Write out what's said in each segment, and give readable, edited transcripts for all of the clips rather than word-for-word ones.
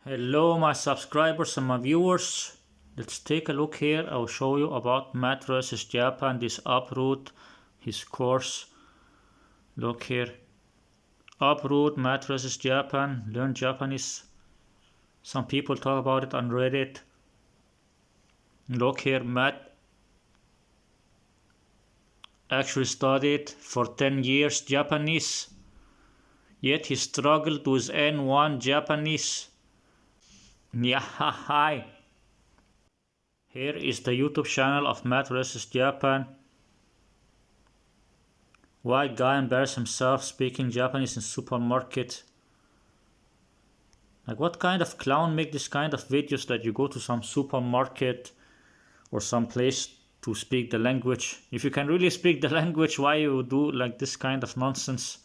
Hello my subscribers and my viewers. Let's take a look here. I'll show you about Matt versus Japan, this Uproot, his course. Look here. Uproot, Matt versus Japan, learn Japanese. Some people talk about it on Reddit. Look here, Matt actually studied for 10 years Japanese, yet he struggled with N1 Japanese. Yeah, hi. Here is the YouTube channel of Matt vs. Japan. White guy embarrassed himself speaking Japanese in supermarket. Like, what kind of clown make this kind of videos that you go to some supermarket or some place to speak the language? If you can really speak the language, why you do like this kind of nonsense?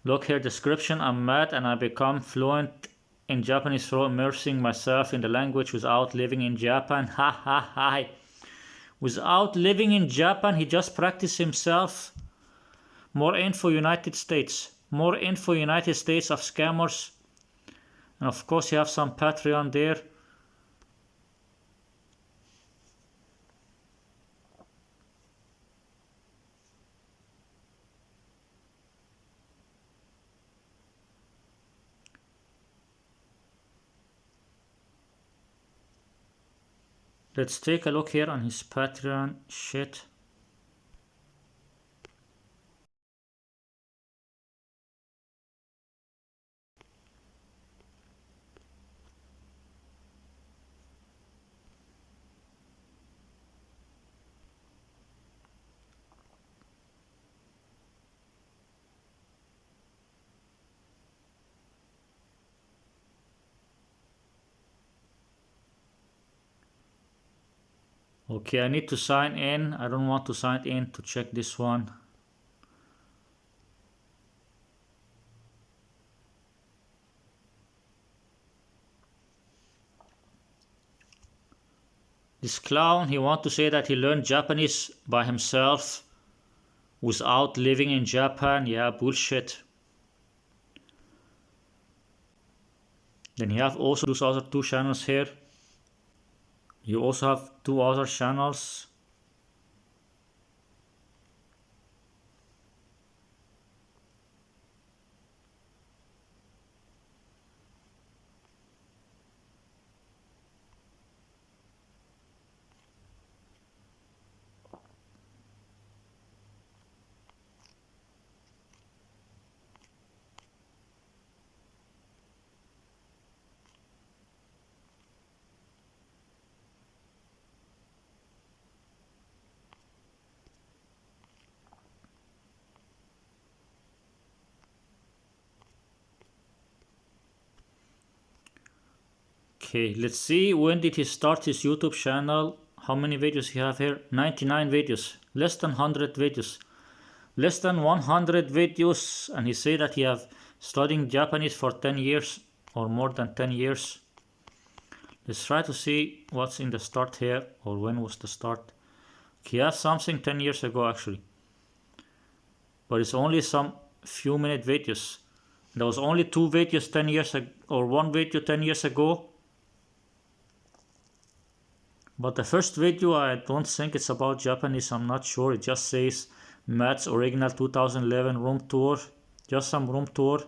Look here, description. I'm Matt and I become fluent in Japanese through immersing myself in the language without living in Japan. Ha ha ha. Without living in Japan, he just practiced himself. More info United States. More info United States of scammers. And of course you have some Patreon there. Let's take a look here on his Patreon shit. Okay, I need to sign in. I don't want to sign in to check this one. This clown, he wants to say that he learned Japanese by himself without living in Japan. Yeah, bullshit. Then you have also those other two channels here. You also have two other channels. Okay, let's see, when did he start his YouTube channel? How many videos he have here? 99 videos, less than 100 videos, less than 100 videos, and he say that he have studying Japanese for 10 years or more than 10 years. Let's try to see what's in the start here, or when was the start. He has something 10 years ago actually, but it's only some few minute videos. There was only two videos 10 years ago, or one video 10 years ago. But the first video, I don't think it's about Japanese, I'm not sure. It just says Matt's original 2011 room tour, just some room tour.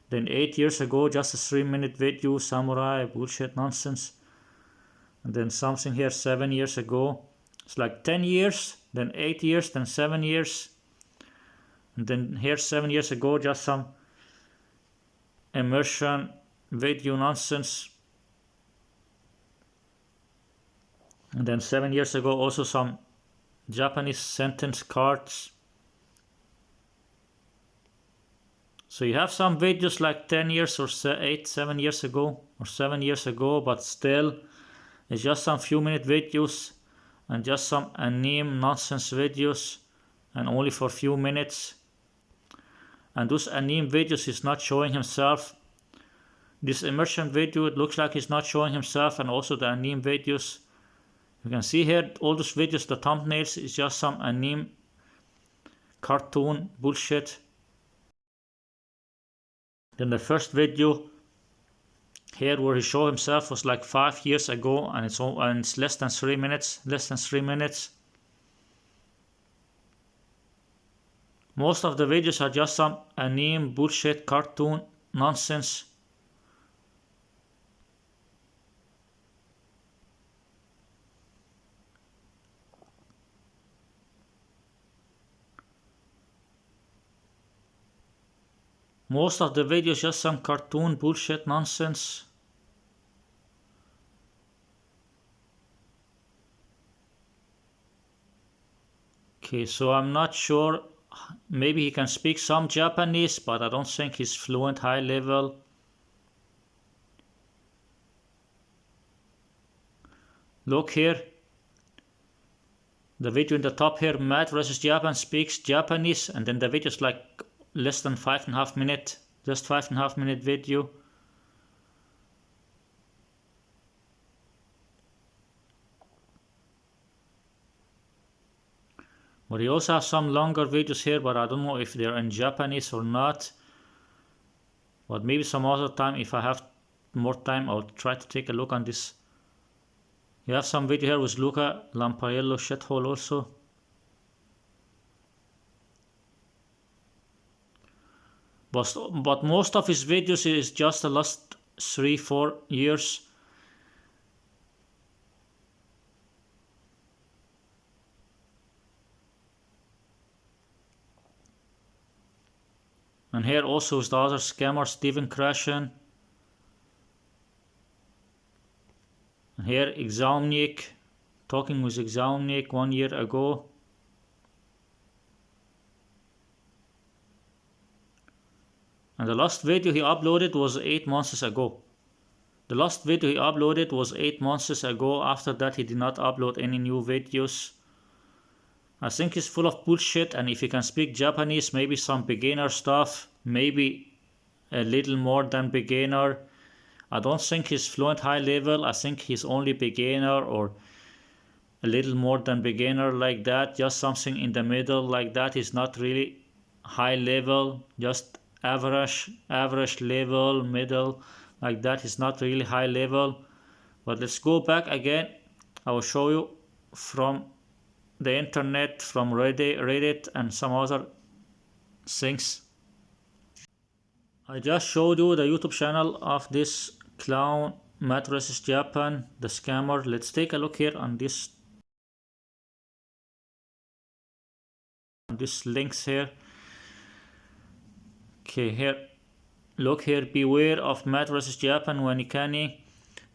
Then 8 years ago, just a 3-minute video, samurai, bullshit, nonsense. And then something here 7 years ago. It's like 10 years, then 8 years, then 7 years. And then here 7 years ago, just some immersion video nonsense. And then 7 years ago, also some Japanese sentence cards. So you have some videos like 10 years or 7 years ago, or 7 years ago, but still, it's just some few minute videos and just some anime nonsense videos, and only for a few minutes. And those anime videos, he's not showing himself. This immersion video, it looks like he's not showing himself, and also the anime videos. You can see here all those videos, the thumbnails is just some anime cartoon bullshit. Then the first video here where he showed himself was like 5 years ago, and it's less than 3 minutes. Most of the videos are just some anime bullshit cartoon nonsense. Most of the videos just some cartoon bullshit nonsense. Okay, so I'm not sure. Maybe he can speak some Japanese, but I don't think he's fluent high level. Look here. The video in the top here, Matt versus Japan speaks Japanese, and then the video is like less than 5.5 minutes. Just 5.5 minute video. But he also has some longer videos here, but I don't know if they're in Japanese or not. But maybe some other time, if I have more time, I'll try to take a look on this. You have some video here with Luca Lamparello shithole also. But most of his videos is just the last 3-4 years. And here also is the other scammer, Steven Krashen. And here Exaumnik, talking with Exaumnik 1 year ago. And the last video he uploaded was 8 months ago. After that he did not upload any new videos. I think he's full of bullshit, and if he can speak Japanese, maybe some beginner stuff, maybe a little more than beginner. I don't think he's fluent high level. I think he's only beginner or a little more than beginner like that. Just something in the middle like that. He's not really high level, just average level, middle like that. He's not really high level. But let's go back again. I will show you from the internet, from Reddit and some other things. I just showed you the YouTube channel of this clown Matt vs Japan, the scammer. Let's take a look here on this links here. Okay, here, look here, beware of Matt vs Japan when he can.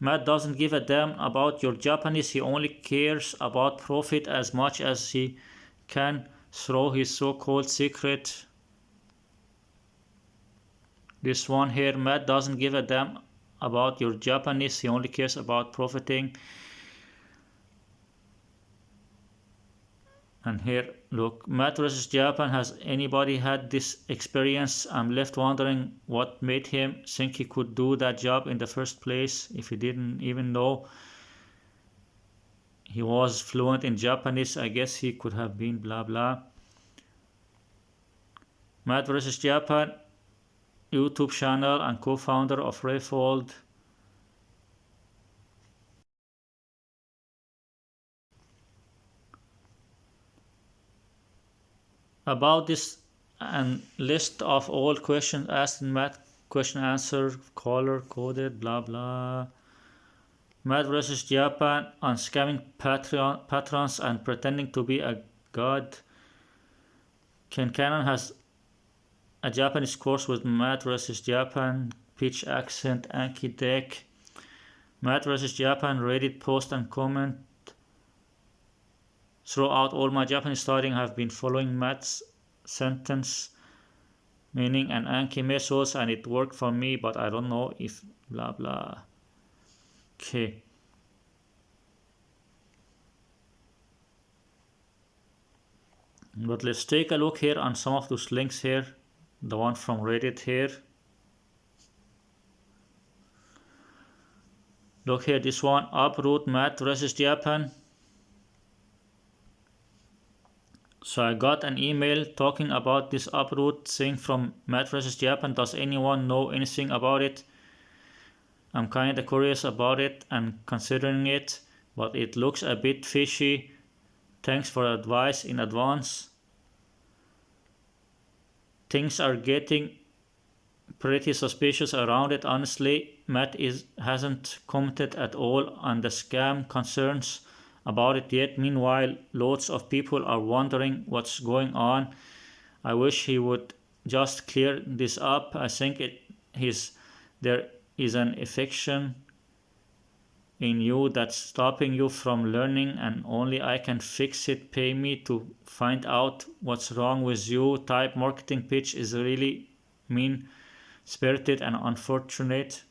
Matt doesn't give a damn about your Japanese. He only cares about profit as much as he can through his so-called secret. This one here, Matt doesn't give a damn about your Japanese. He only cares about profiting. And here, look, Matt vs Japan. Has anybody had this experience? I'm left wondering what made him think he could do that job in the first place, if he didn't even know he was fluent in Japanese. I guess he could have been blah blah. Matt vs Japan, YouTube channel and co-founder of Refold. About this and list of all questions asked in Matt, question answer, color coded, blah blah. Matt vs Japan on scamming patrons and pretending to be a god. Ken Cannon has a Japanese course with Matt vs Japan, pitch accent, Anki deck. Matt vs Japan, Reddit post and comment. Throughout all my Japanese studying, I have been following Matt's sentence, meaning and Anki methods, and it worked for me, but I don't know if blah blah. Okay. But let's take a look here on some of those links here. The one from Reddit here. Look here, this one, Uproot Matt vs Japan. So I got an email talking about this Uproot thing from Matt vs. Japan. Does anyone know anything about it? I'm kinda curious about it and considering it, but it looks a bit fishy. Thanks for advice in advance. Things are getting pretty suspicious around it. Honestly, Matt hasn't commented at all on the scam concerns about it yet. Meanwhile, loads of people are wondering what's going on. I wish he would just clear this up. I think there is an affection in you that's stopping you from learning, and only I can fix it. Pay me to find out what's wrong with you. Type marketing pitch is really mean spirited and unfortunate.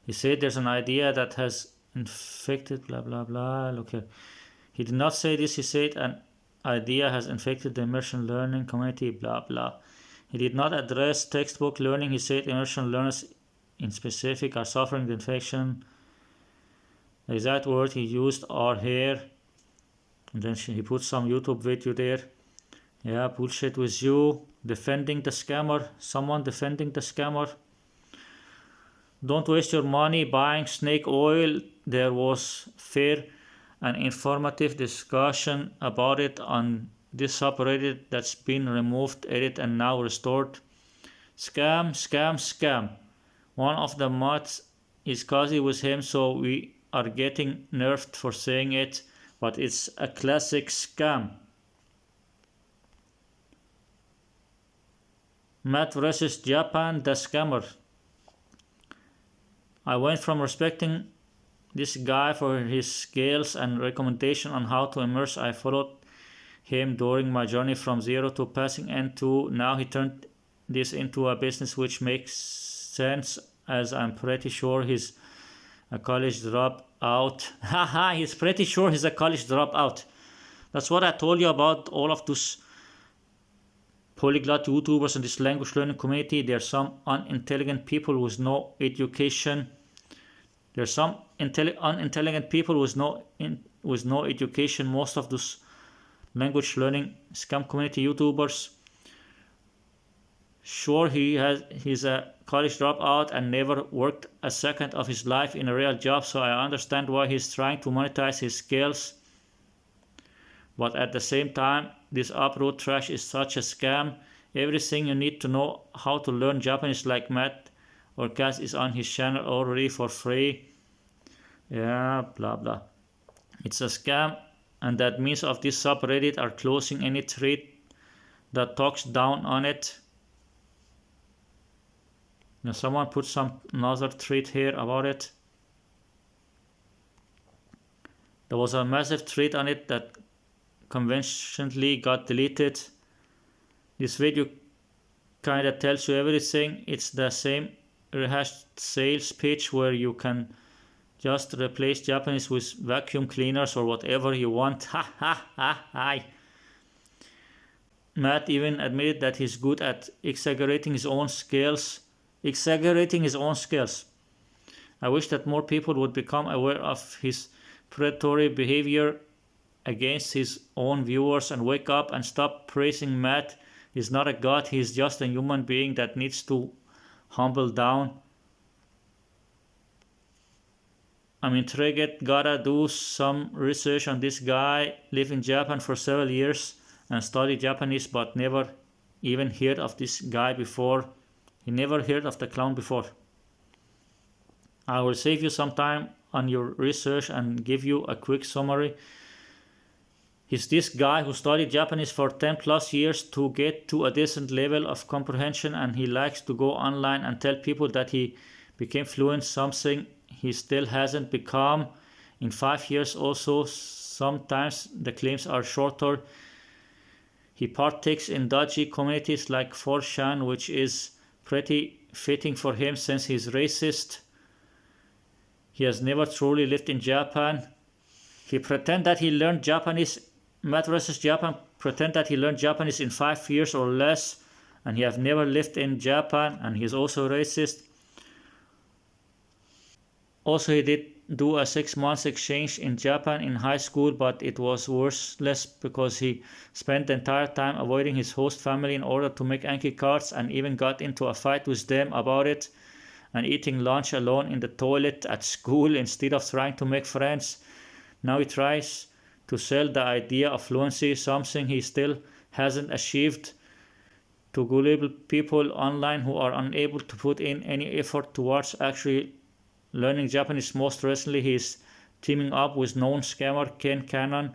He said there's an idea that has infected blah blah blah. Look here. He did not say this. He said an idea has infected the immersion learning community blah blah. He did not address textbook learning. He said immersion learners in specific are suffering the infection. The exact word he used are here. And then he put some YouTube video there. Yeah, bullshit with you. Defending the scammer. Someone defending the scammer. Don't waste your money buying snake oil. There was fair and informative discussion about it on this subreddit that's been removed, edited, and now restored. Scam, scam, scam. One of the mods is cozy with him, so we are getting nerfed for saying it, but it's a classic scam. Matt vs. Japan, the scammer. I went from respecting this guy for his skills and recommendation on how to immerse. I followed him during my journey from zero to passing N2. Now he turned this into a business, which makes sense as I'm pretty sure he's a college dropout. Haha, he's pretty sure he's a college dropout. That's what I told you about all of those polyglot YouTubers in this language learning community. There are some unintelligent people with no education. There's some unintelligent people with no education. Most of those language learning scam community YouTubers. Sure, he's a college dropout and never worked a second of his life in a real job, so I understand why he's trying to monetize his skills. But at the same time, this Uproot trash is such a scam. Everything you need to know how to learn Japanese like Matt or Kaz is on his channel already for free. Yeah, blah blah. It's a scam, and that means of this subreddit are closing any thread that talks down on it. Now someone put another thread here about it. There was a massive thread on it that conventionally got deleted. This video kinda tells you everything. It's the same rehashed sales pitch where you can just replace Japanese with vacuum cleaners or whatever you want. Ha ha ha ha. Matt even admitted that he's good at exaggerating his own skills. Exaggerating his own skills. I wish that more people would become aware of his predatory behavior against his own viewers and wake up and stop praising Matt. He's not a god, he's just a human being that needs to humble down. I'm intrigued, gotta do some research on this guy. Lived in Japan for several years and studied Japanese, but never even heard of this guy before. He never heard of the clown before. I will save you some time on your research and give you a quick summary. He's this guy who studied Japanese for 10 plus years to get to a decent level of comprehension, and he likes to go online and tell people that he became fluent, something he still hasn't become in 5 years. Also, sometimes the claims are shorter. He partakes in dodgy communities like 4chan, which is pretty fitting for him since he's racist. He has never truly lived in Japan. He pretend that he learned Japanese. Matt vs. Japan pretend that he learned Japanese in 5 years or less, and he have never lived in Japan, and he's also racist. Also, he did do a 6 months exchange in Japan in high school, but it was worthless because he spent the entire time avoiding his host family in order to make Anki cards and even got into a fight with them about it, and eating lunch alone in the toilet at school instead of trying to make friends. Now he tries to sell the idea of fluency, something he still hasn't achieved, to gullible people online who are unable to put in any effort towards actually learning Japanese. Most recently, he is teaming up with known scammer Ken Cannon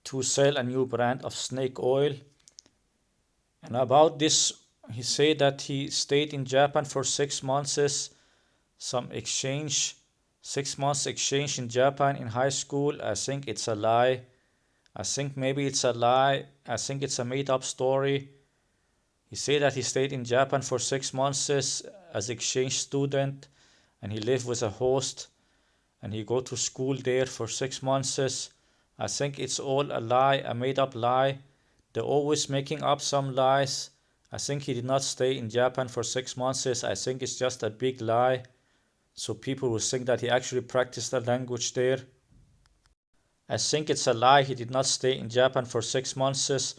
to sell a new brand of snake oil. And about this, he said that he stayed in Japan for 6 months, some exchange, 6 months exchange in Japan in high school. I think it's a lie. I think maybe it's a lie. I think it's a made up story. He said that he stayed in Japan for 6 months as exchange student, and he lived with a host, and he go to school there for 6 months. I think it's all a lie, a made up lie. They're always making up some lies. I think he did not stay in Japan for 6 months. I think it's just a big lie, so people will think that he actually practiced the language there. I think it's a lie. He did not stay in Japan for 6 months.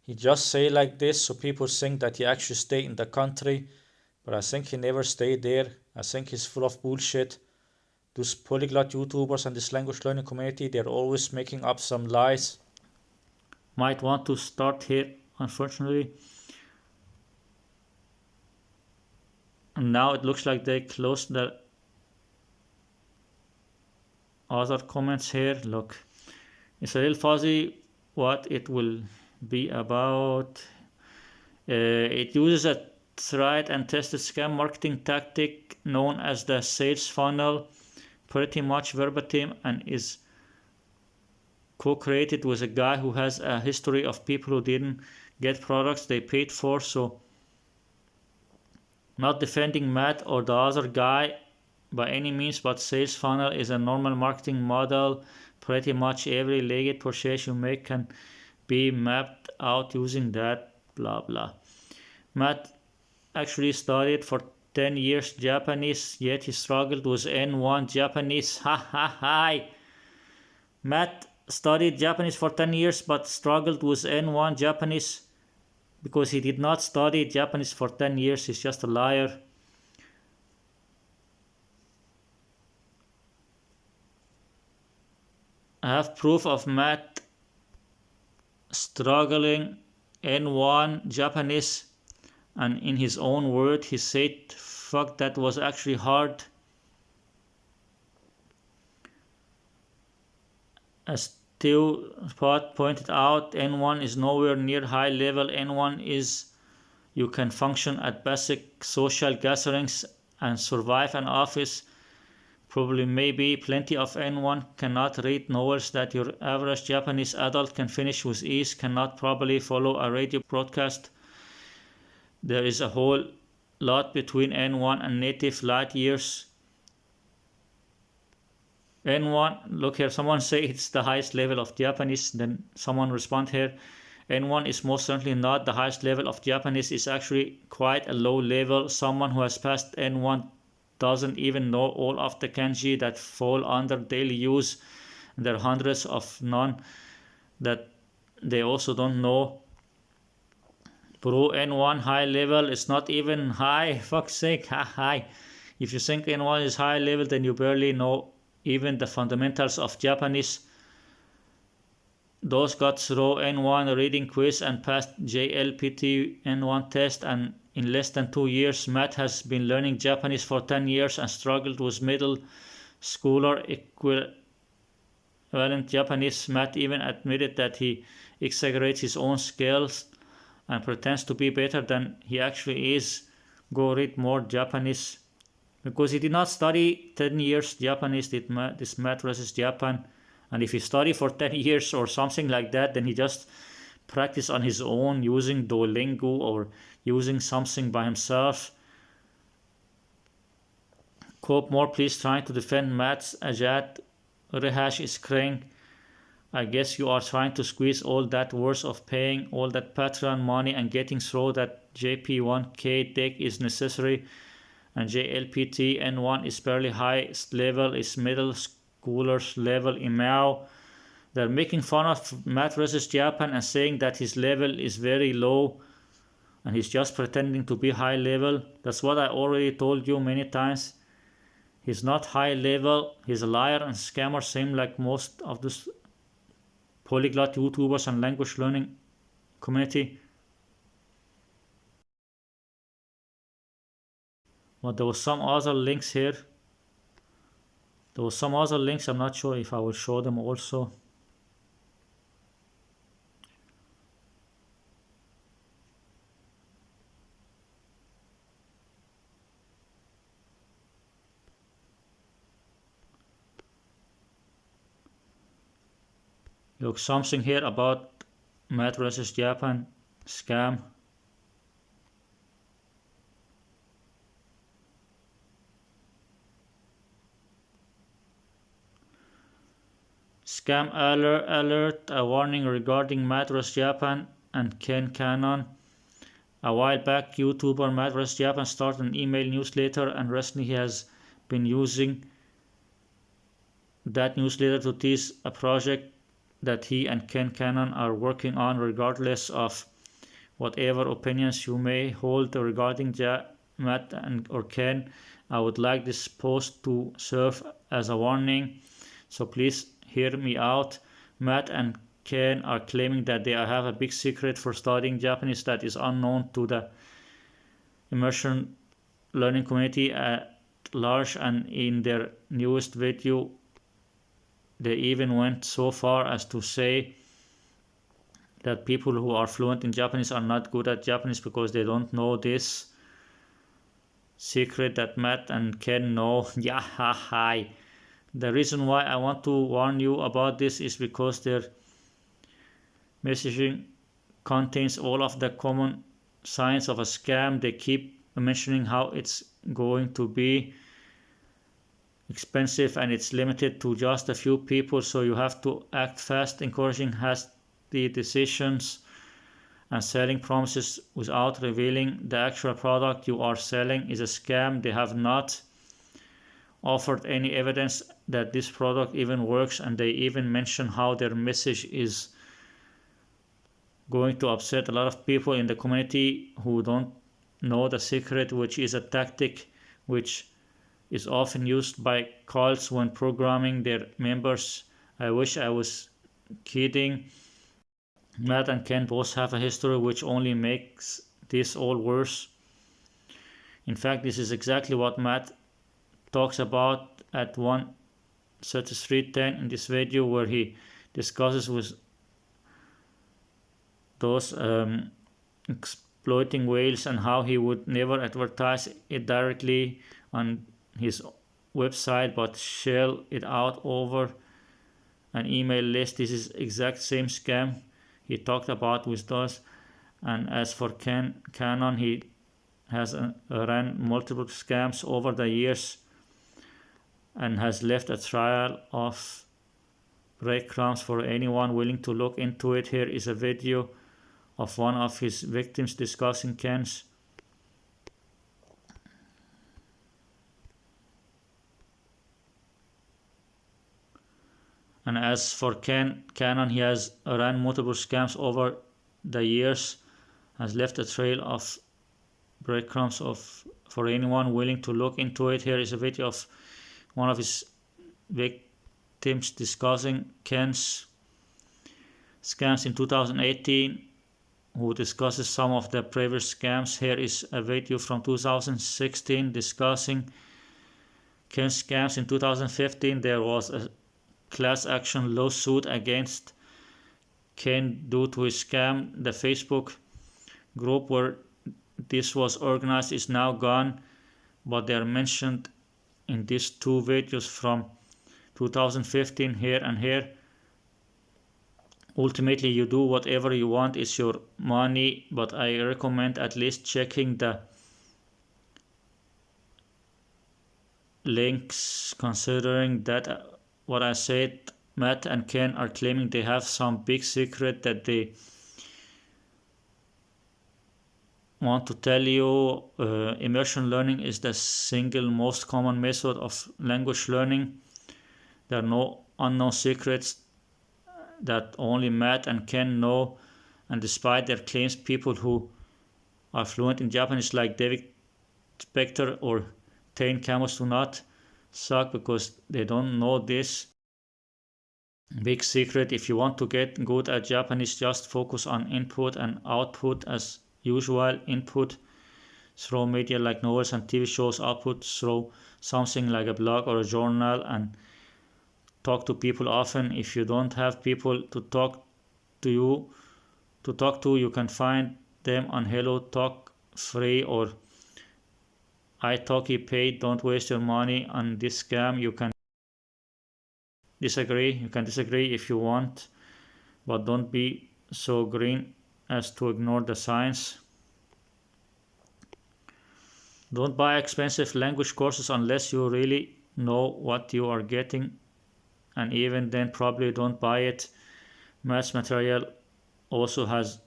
He just say like this so people think that he actually stayed in the country, but I think he never stayed there. I think he's full of bullshit. Those polyglot YouTubers and this language learning community, they're always making up some lies. Might want to start here, unfortunately. And now it looks like they closed the other comments here. Look, it's a little fuzzy what it will be about. It uses a tried and tested scam marketing tactic known as the sales funnel, pretty much verbatim, and is co-created with a guy who has a history of people who didn't get products they paid for. So not defending Matt or the other guy by any means, but sales funnel is a normal marketing model. Pretty much every legit purchase you make can be mapped out using that, blah blah. Matt actually studied for 10 years Japanese, yet he struggled with N1 Japanese. Ha ha ha! Matt studied Japanese for 10 years but struggled with N1 Japanese because he did not study Japanese for 10 years. He's just a liar. I have proof of Matt struggling N1 Japanese, and in his own word he said, fuck, that was actually hard. As Theo Pot pointed out, N1 is nowhere near high level. N1 is you can function at basic social gatherings and survive an office. Probably maybe plenty of N1 cannot read novels that your average Japanese adult can finish with ease, cannot probably follow a radio broadcast. There is a whole lot between N1 and native light years. N1, look here, someone say it's the highest level of Japanese, then someone respond here. N1 is most certainly not the highest level of Japanese, it's actually quite a low level. Someone who has passed N1 doesn't even know all of the kanji that fall under daily use. There are hundreds of none that they also don't know. Bro, N1 high level is not even high. Fuck's sake, high. If you think N1 is high level, then you barely know even the fundamentals of Japanese. Those got through N1 reading quiz and passed JLPT N1 test, and in less than 2 years, Matt has been learning Japanese for 10 years and struggled with middle schooler equivalent Japanese. Matt even admitted that he exaggerates his own skills and pretends to be better than he actually is. Go read more Japanese. Because he did not study 10 years Japanese, this Matt versus Japan. And if he studied for 10 years or something like that, then he just practice on his own using Duolingo or using something by himself. Cope more, please, trying to defend Matt's Ajat. Rehash is crying. I guess you are trying to squeeze all that worth of paying all that Patreon money and getting through that JP1K deck is necessary. and JLPT N1 is barely highest level, is middle schooler's level in Mao. They're making fun of Matt versus Japan and saying that his level is very low and he's just pretending to be high level. That's what I already told you many times. He's not high level, he's a liar and scammer, same like most of this polyglot YouTubers and language learning community. But there was some other links here. There was some other links, I'm not sure if I will show them also. Look, something here about Matt versus Japan scam. Scam alert, a warning regarding Matt vs Japan and Ken Cannon. A while back, YouTuber Matt vs Japan started an email newsletter, and recently he has been using that newsletter to tease a project that he and Ken Cannon are working on, regardless of whatever opinions you may hold regarding Matt or Ken. I would like this post to serve as a warning, so please hear me out. Matt and Ken are claiming that they have a big secret for studying Japanese that is unknown to the immersion learning community at large, and in their newest video they even went so far as to say that people who are fluent in Japanese are not good at Japanese because they don't know this secret that Matt and Ken know. Yeah, hi. The reason why I want to warn you about this is because their messaging contains all of the common signs of a scam. They keep mentioning how it's going to be expensive and it's limited to just a few people, so you have to act fast, encouraging hasty decisions and selling promises without revealing the actual product you are selling is a scam. They have not offered any evidence that this product even works, and they even mention how their message is going to upset a lot of people in the community who don't know the secret, which is a tactic which is often used by cults when programming their members. I wish I was kidding. Matt and Ken both have a history which only makes this all worse. In fact, this is exactly what Matt talks about at 1:33:10 in this video, where he discusses with those exploiting whales and how he would never advertise it directly on his website but shell it out over an email list. This is exact same scam he talked about with those. And as for Canon, he has ran multiple scams over the years and has left a trail of breadcrumbs for anyone willing to look into it. Here is a video of one of his victims discussing Ken's. And as for Canon, he has ran multiple scams over the years, has left a trail of breadcrumbs for anyone willing to look into it. Here is a video of one of his victims discussing Ken's scams in 2018, who discusses some of the previous scams. Here is a video from 2016 discussing Ken's scams. In 2015, there was a class action lawsuit against Ken due to his scam. The Facebook group where this was organized is now gone, but they are mentioned in these two videos from 2015 here and here. Ultimately, you do whatever you want, it's your money, but I recommend at least checking the links, considering that what I said, Matt and Ken are claiming they have some big secret that they want to tell you immersion learning is the single most common method of language learning. There are no unknown secrets that only Matt and Ken know, and despite their claims, people who are fluent in Japanese like David Spector or Tain Camus do not suck because they don't know this big secret. If you want to get good at Japanese, just focus on input and output as usual. Input through media like novels and TV shows, output through something like a blog or a journal, and talk to people often. If you don't have people to talk to, you can find them on Hello Talk free or italki paid. Don't waste your money on this scam. You can disagree if you want, but don't be so green as to ignore the science. Don't buy expensive language courses unless you really know what you are getting, and even then probably don't buy it. Maths material has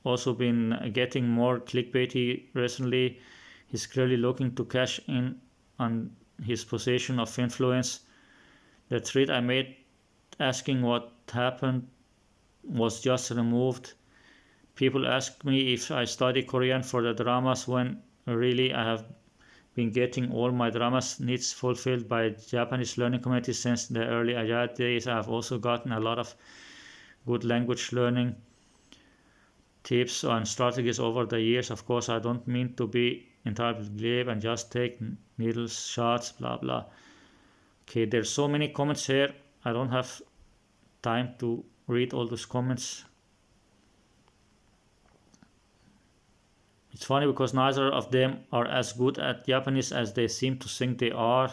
also been getting more clickbaity recently. He's clearly looking to cash in on his position of influence. The tweet I made asking what happened was just removed. People ask me if I study Korean for the dramas when really I have been getting all my dramas needs fulfilled by Japanese learning community since the early Ajat days. I have also gotten a lot of good language learning tips and strategies over the years. Of course, I don't mean to be entirely glib and just take needle shots, blah blah. Okay, there's so many comments here. I don't have time to read all those comments. It's funny because neither of them are as good at Japanese as they seem to think they are.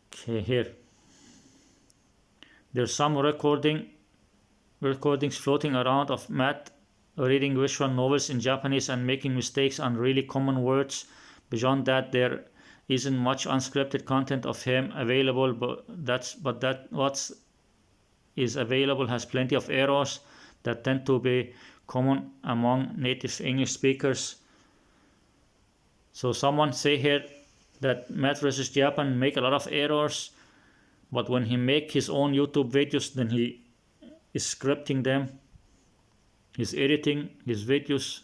Okay, here. There's some recordings floating around of Matt reading visual novels in Japanese and making mistakes on really common words. Beyond that, there isn't much unscripted content of him available, but what is available has plenty of errors that tend to be common among native English speakers. So someone say here that Matt versus Japan make a lot of errors, but when he make his own YouTube videos, then he is scripting them. He's editing his videos.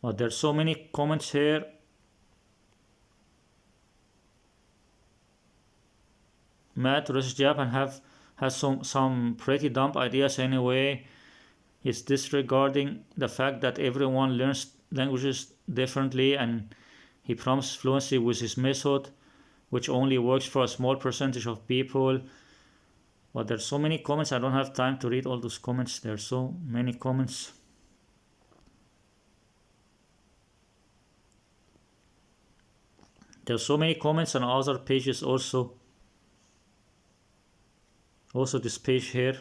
But there's so many comments here. Matt versus Japan has some pretty dumb ideas anyway. He's disregarding the fact that everyone learns languages differently, and he promises fluency with his method, which only works for a small percentage of people. But there's so many comments, I don't have time to read all those comments. There's so many comments. There's so many comments on other pages also. Also this page here.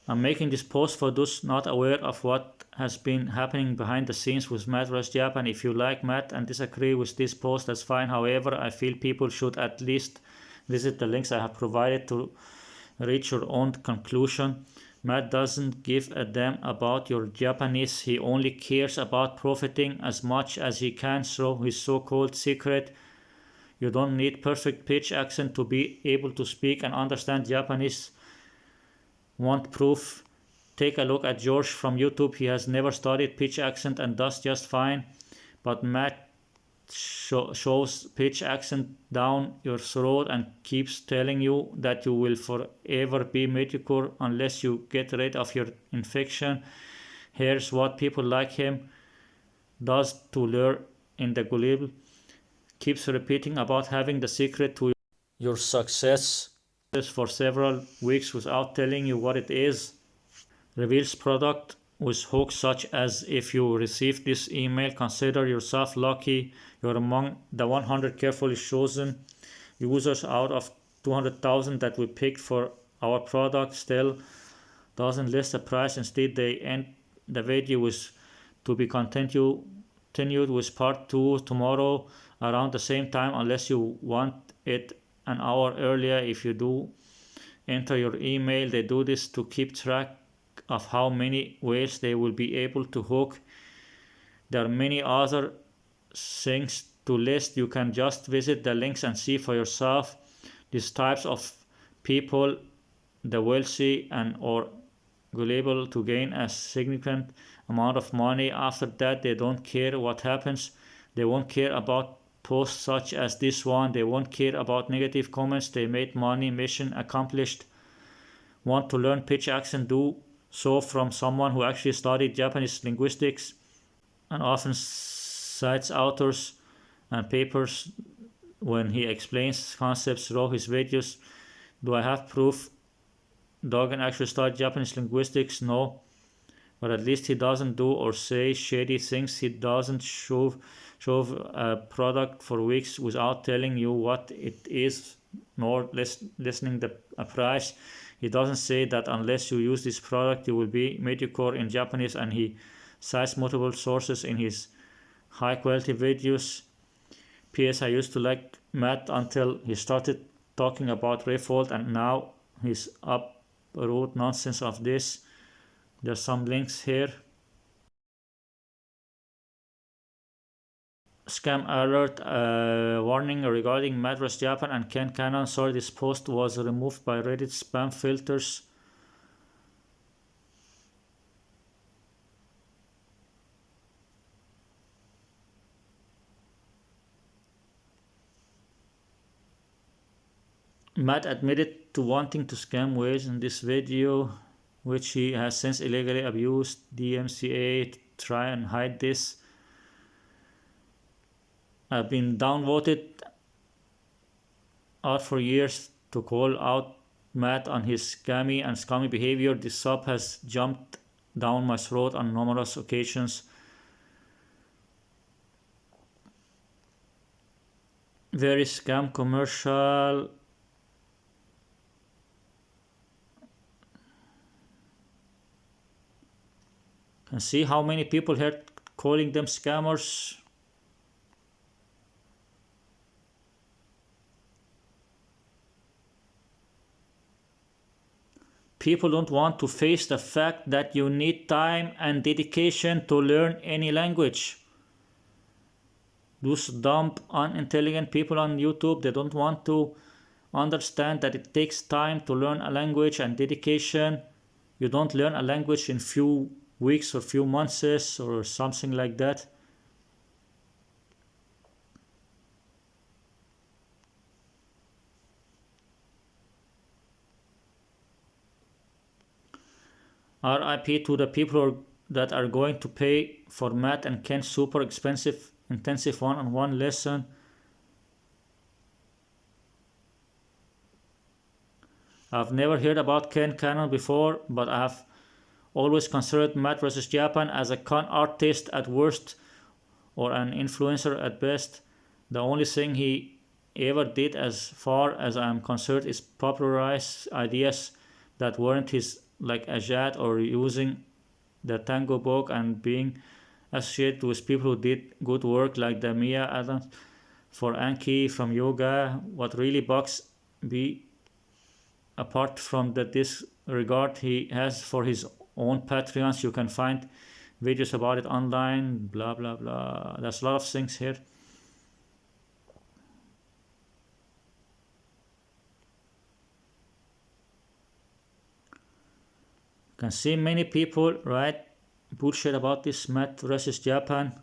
I'm making this post for those not aware of what has been happening behind the scenes with Matt vs. Japan. If you like Matt and disagree with this post, that's fine. However, I feel people should at least visit the links I have provided to reach your own conclusion. Matt doesn't give a damn about your Japanese. He only cares about profiting as much as he can through his so-called secret. You don't need perfect pitch accent to be able to speak and understand Japanese. Want proof? Take a look at George from YouTube. He has never studied pitch accent and does just fine. But Matt shows pitch accent down your throat and keeps telling you that you will forever be mediocre unless you get rid of your infection. Here's what people like him does to lure in the gullible. Keeps repeating about having the secret to your success for several weeks without telling you what it is. reveals product with hooks such as if you received this email, consider yourself lucky. You're among the 100 carefully chosen users out of 200,000 that we picked for our product. Still doesn't list the price. Instead, they end the video with to be continued with part 2 tomorrow around the same time, unless you want it an hour earlier. If you do enter your email, they do this to keep track of how many ways they will be able to hook. There are many other things to list. You can just visit the links and see for yourself. These types of people, the wealthy and or gullible to gain a significant amount of money. After that, they don't care what happens. They won't care about posts such as this one. They won't care about negative comments. They made money, mission accomplished. Want to learn pitch accent? Do so from someone who actually studied Japanese linguistics and often cites authors and papers when he explains concepts through his videos. Do I have proof Dogen actually studied Japanese linguistics? No. But at least he doesn't do or say shady things. He doesn't show a product for weeks without telling you what it is, nor listening a price. He doesn't say that unless you use this product you will be mediocre in Japanese, and he cites multiple sources in his high quality videos. P.S. I used to like Matt until he started talking about revolt, and now he's uproot nonsense of this. There's some links here. Scam alert, warning regarding Madras Japan and Ken Cannon. Sorry, this post was removed by Reddit spam filters. Matt admitted to wanting to scam Waze in this video, which he has since illegally abused DMCA to try and hide this. I've been downvoted out for years to call out Matt on his scammy behavior. This sub has jumped down my throat on numerous occasions. Very scam commercial. Can see how many people here calling them scammers. People don't want to face the fact that you need time and dedication to learn any language. Those dumb, unintelligent people on YouTube, they don't want to understand that it takes time to learn a language and dedication. You don't learn a language in few weeks or few months or something like that. RIP to the people that are going to pay for Matt and Ken's super expensive intensive one-on-one lesson. I've never heard about Ken Cannon before, but I have always considered Matt vs. Japan as a con artist at worst or an influencer at best. The only thing he ever did, as far as I am concerned, is popularize ideas that weren't his, like Ajat or using the Tango book and being associated with people who did good work like the Mia Adams for Anki from yoga. What really bugs me, apart from the disregard he has for his own Patreons, you can find videos about it online, blah blah blah. There's a lot of things here. You can see many people write bullshit about this Matt versus Japan.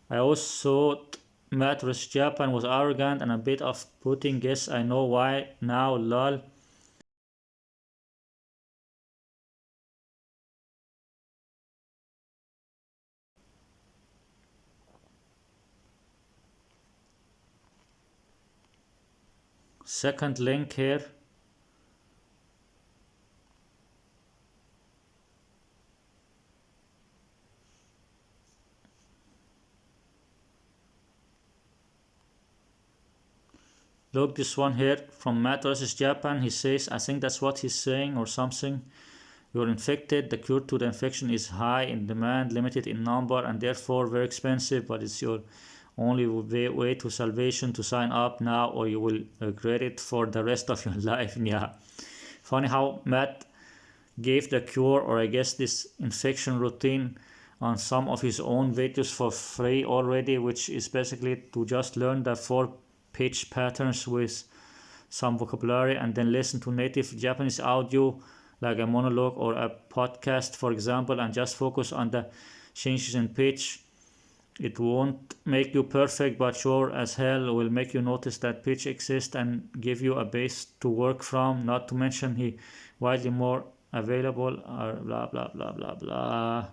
I also thought Matt vs. Japan was arrogant and a bit off-putting. Guess I know why now, lol. Second link here. Look, this one here from Matt versus Japan. He says, I think that's what he's saying or something. You're infected. The cure to the infection is high in demand, limited in number, and therefore very expensive, but it's your only way to salvation. To sign up now or you will regret it for the rest of your life. Yeah. Funny how Matt gave the cure, or I guess this infection routine, on some of his own videos for free already, which is basically to just learn the 4-pitch patterns with some vocabulary and then listen to native Japanese audio like a monologue or a podcast, for example, and just focus on the changes in pitch. It won't make you perfect, but sure as hell will make you notice that pitch exists and give you a base to work from. Not to mention he widely more available, blah blah blah blah blah.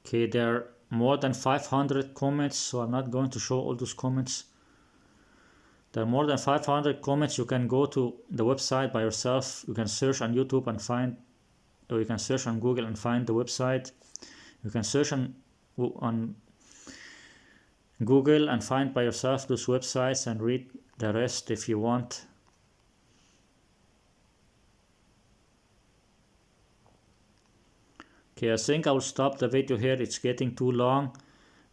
Okay, there are more than 500 comments, so I'm not going to show all those comments. There are more than 500 comments. You can go to the website by yourself. You can search on YouTube and find, or you can search on Google and find the website. You can search on Google and find by yourself those websites and read the rest if you want. Okay, I think I will stop the video here. It's getting too long.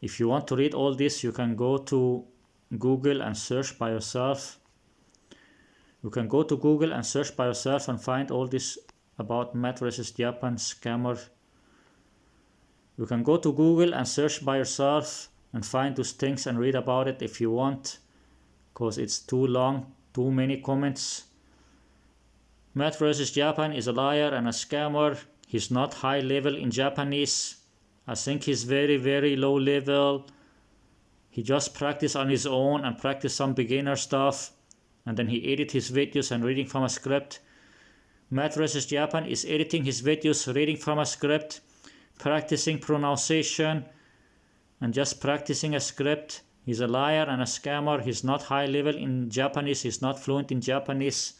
If you want to read all this, you can go to Google and search by yourself. You can go to Google and search by yourself and find all this about Matt versus Japan scammer. You can go to Google and search by yourself and find those things and read about it if you want, because it's too long, too many comments. Matt versus Japan is a liar and a scammer. He's not high level in Japanese. I think he's very, very low level. He just practiced on his own and practiced some beginner stuff. And then he edit his videos and reading from a script. Matt versus Japan is editing his videos, reading from a script, practicing pronunciation, and just practicing a script. He's a liar and a scammer. He's not high level in Japanese. He's not fluent in Japanese.